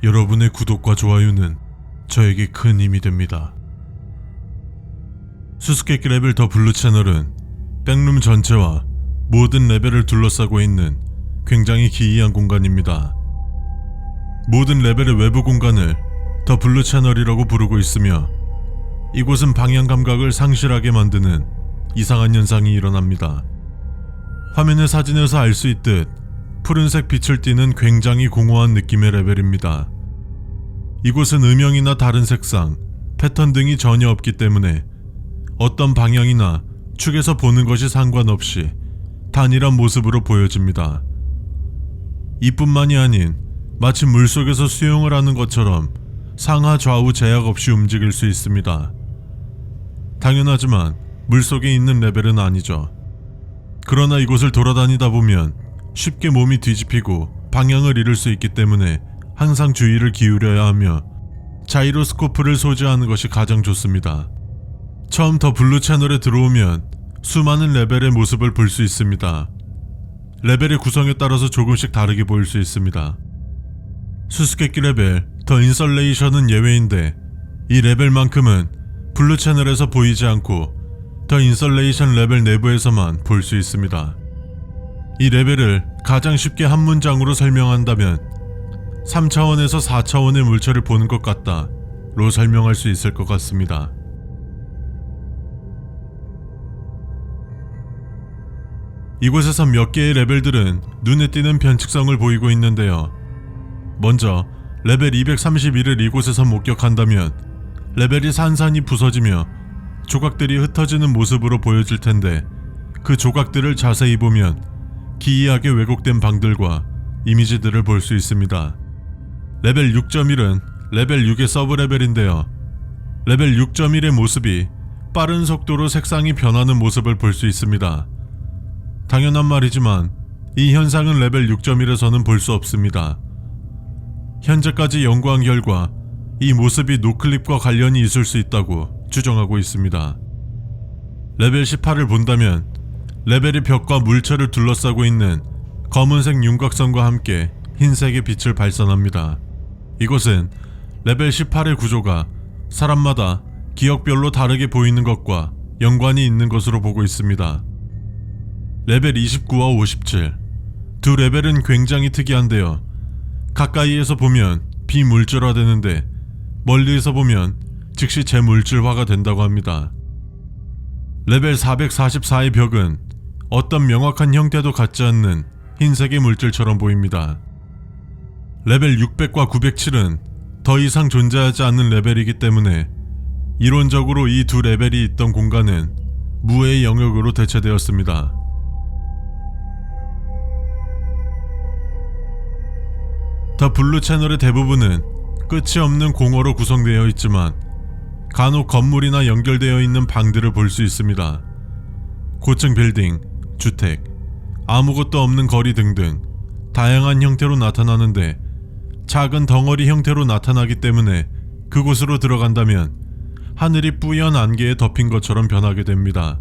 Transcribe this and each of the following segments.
여러분의 구독과 좋아요는 저에게 큰 힘이 됩니다. 수수께끼 레벨 더 블루 채널은 백룸 전체와 모든 레벨을 둘러싸고 있는 굉장히 기이한 공간입니다. 모든 레벨의 외부 공간을 더 블루 채널이라고 부르고 있으며 이곳은 방향 감각을 상실하게 만드는 이상한 현상이 일어납니다. 화면의 사진에서 알 수 있듯 푸른색 빛을 띠는 굉장히 공허한 느낌의 레벨입니다. 이곳은 음영이나 다른 색상, 패턴 등이 전혀 없기 때문에 어떤 방향이나 축에서 보는 것이 상관없이 단일한 모습으로 보여집니다. 이뿐만이 아닌 마치 물속에서 수영을 하는 것처럼 상하 좌우 제약 없이 움직일 수 있습니다. 당연하지만 물속에 있는 레벨은 아니죠. 그러나 이곳을 돌아다니다 보면 쉽게 몸이 뒤집히고 방향을 잃을 수 있기 때문에 항상 주의를 기울여야 하며 자이로스코프를 소지하는 것이 가장 좋습니다. 처음 더 블루 채널에 들어오면 수많은 레벨의 모습을 볼 수 있습니다. 레벨의 구성에 따라서 조금씩 다르게 보일 수 있습니다. 수수께끼 레벨 더 인설레이션은 예외인데 이 레벨만큼은 블루 채널에서 보이지 않고 더 인설레이션 레벨 내부에서만 볼 수 있습니다. 이 레벨을 가장 쉽게 한 문장으로 설명한다면 3차원에서 4차원의 물체를 보는 것 같다로 설명할 수 있을 것 같습니다. 이곳에서 몇 개의 레벨들은 눈에 띄는 변칙성을 보이고 있는데요. 먼저 레벨 231을 이곳에서 목격한다면 레벨이 산산이 부서지며 조각들이 흩어지는 모습으로 보여질 텐데 그 조각들을 자세히 보면 기이하게 왜곡된 방들과 이미지들을 볼 수 있습니다. 레벨 6.1은 레벨 6의 서브 레벨인데요. 레벨 6.1의 모습이 빠른 속도로 색상이 변하는 모습을 볼 수 있습니다. 당연한 말이지만 이 현상은 레벨 6.1에서는 볼 수 없습니다. 현재까지 연구한 결과 이 모습이 노클립과 관련이 있을 수 있다고 추정하고 있습니다. 레벨 18을 본다면 레벨의 벽과 물체를 둘러싸고 있는 검은색 윤곽선과 함께 흰색의 빛을 발산합니다. 이것은 레벨 18의 구조가 사람마다 기억별로 다르게 보이는 것과 연관이 있는 것으로 보고 있습니다. 레벨 29와 57 두 레벨은 굉장히 특이한데요. 가까이에서 보면 비물질화되는데 멀리에서 보면 즉시 재물질화가 된다고 합니다. 레벨 444의 벽은 어떤 명확한 형태도 갖지 않는 흰색의 물질처럼 보입니다. 레벨 600과 907은 더 이상 존재하지 않는 레벨이기 때문에 이론적으로 이 두 레벨이 있던 공간은 무의 영역으로 대체되었습니다. 더 블루 채널의 대부분은 끝이 없는 공허로 구성되어 있지만 간혹 건물이나 연결되어 있는 방들을 볼 수 있습니다. 고층 빌딩, 주택, 아무것도 없는 거리 등등 다양한 형태로 나타나는데 작은 덩어리 형태로 나타나기 때문에 그곳으로 들어간다면 하늘이 뿌연 안개에 덮인 것처럼 변하게 됩니다.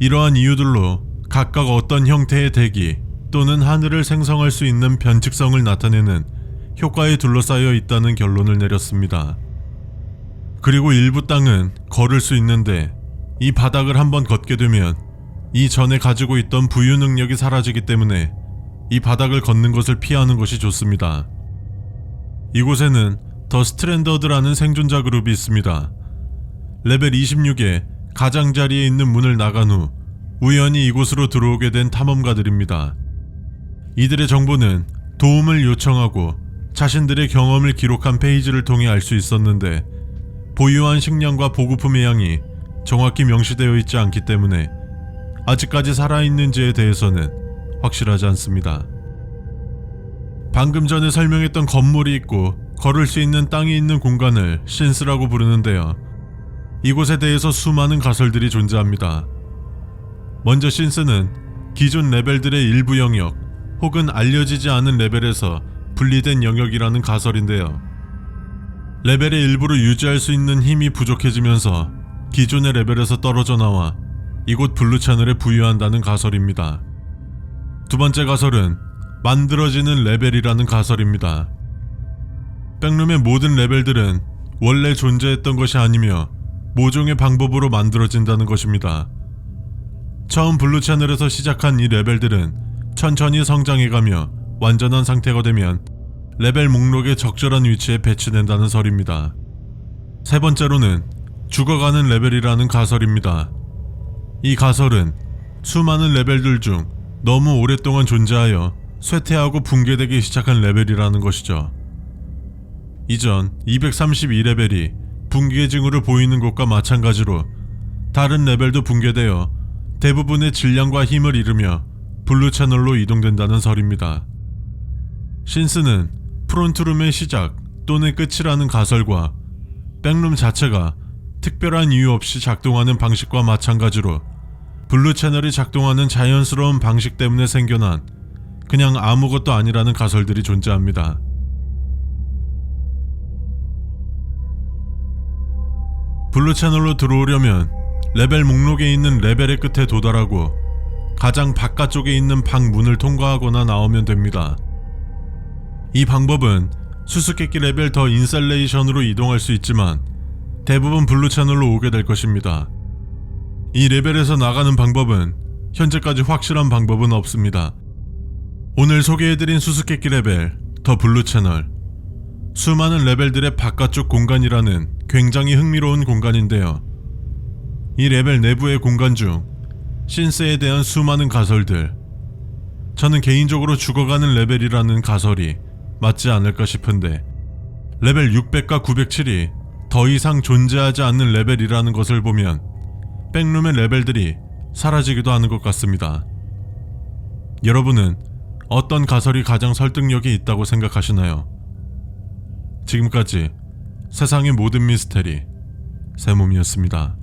이러한 이유들로 각각 어떤 형태의 대기 또는 하늘을 생성할 수 있는 변칙성을 나타내는 효과에 둘러싸여 있다는 결론을 내렸습니다. 그리고 일부 땅은 걸을 수 있는데 이 바닥을 한번 걷게 되면 이전에 가지고 있던 부유 능력이 사라지기 때문에 이 바닥을 걷는 것을 피하는 것이 좋습니다. 이곳에는 더 스트랜더드라는 생존자 그룹이 있습니다. 레벨 26에 가장자리에 있는 문을 나간 후 우연히 이곳으로 들어오게 된 탐험가들입니다. 이들의 정보는 도움을 요청하고 자신들의 경험을 기록한 페이지를 통해 알 수 있었는데 보유한 식량과 보급품의 양이 정확히 명시되어 있지 않기 때문에 아직까지 살아있는지에 대해서는 확실하지 않습니다. 방금 전에 설명했던 건물이 있고 걸을 수 있는 땅이 있는 공간을 신스라고 부르는데요. 이곳에 대해서 수많은 가설들이 존재합니다. 먼저 신스는 기존 레벨들의 일부 영역 혹은 알려지지 않은 레벨에서 분리된 영역이라는 가설인데요. 레벨의 일부를 유지할 수 있는 힘이 부족해지면서 기존의 레벨에서 떨어져 나와 이곳 블루 채널에 부유한다는 가설입니다. 두 번째 가설은 만들어지는 레벨이라는 가설입니다. 백룸의 모든 레벨들은 원래 존재했던 것이 아니며 모종의 방법으로 만들어진다는 것입니다. 처음 블루 채널에서 시작한 이 레벨들은 천천히 성장해가며 완전한 상태가 되면 레벨 목록의 적절한 위치에 배치된다는 설입니다. 세 번째로는 죽어가는 레벨이라는 가설입니다. 이 가설은 수많은 레벨들 중 너무 오랫동안 존재하여 쇠퇴하고 붕괴되기 시작한 레벨이라는 것이죠. 이전 232레벨이 붕괴 징후를 보이는 것과 마찬가지로 다른 레벨도 붕괴되어 대부분의 질량과 힘을 잃으며 블루 채널로 이동된다는 설입니다. 신스는 프론트룸의 시작 또는 끝이라는 가설과 백룸 자체가 특별한 이유 없이 작동하는 방식과 마찬가지로 블루 채널이 작동하는 자연스러운 방식 때문에 생겨난 그냥 아무것도 아니라는 가설들이 존재합니다. 블루 채널로 들어오려면 레벨 목록에 있는 레벨의 끝에 도달하고 가장 바깥쪽에 있는 방문을 통과하거나 나오면 됩니다. 이 방법은 수수께끼 레벨 더 인셀레이션으로 이동할 수 있지만 대부분 블루 채널로 오게 될 것입니다. 이 레벨에서 나가는 방법은 현재까지 확실한 방법은 없습니다. 오늘 소개해드린 수수께끼 레벨 더 블루 채널, 수많은 레벨들의 바깥쪽 공간이라는 굉장히 흥미로운 공간인데요. 이 레벨 내부의 공간 중 신스에 대한 수많은 가설들, 저는 개인적으로 죽어가는 레벨이라는 가설이 맞지 않을까 싶은데 레벨 600과 907이 더 이상 존재하지 않는 레벨이라는 것을 보면 백룸의 레벨들이 사라지기도 하는 것 같습니다. 여러분은 어떤 가설이 가장 설득력이 있다고 생각하시나요? 지금까지 세상의 모든 미스테리 세몸이었습니다.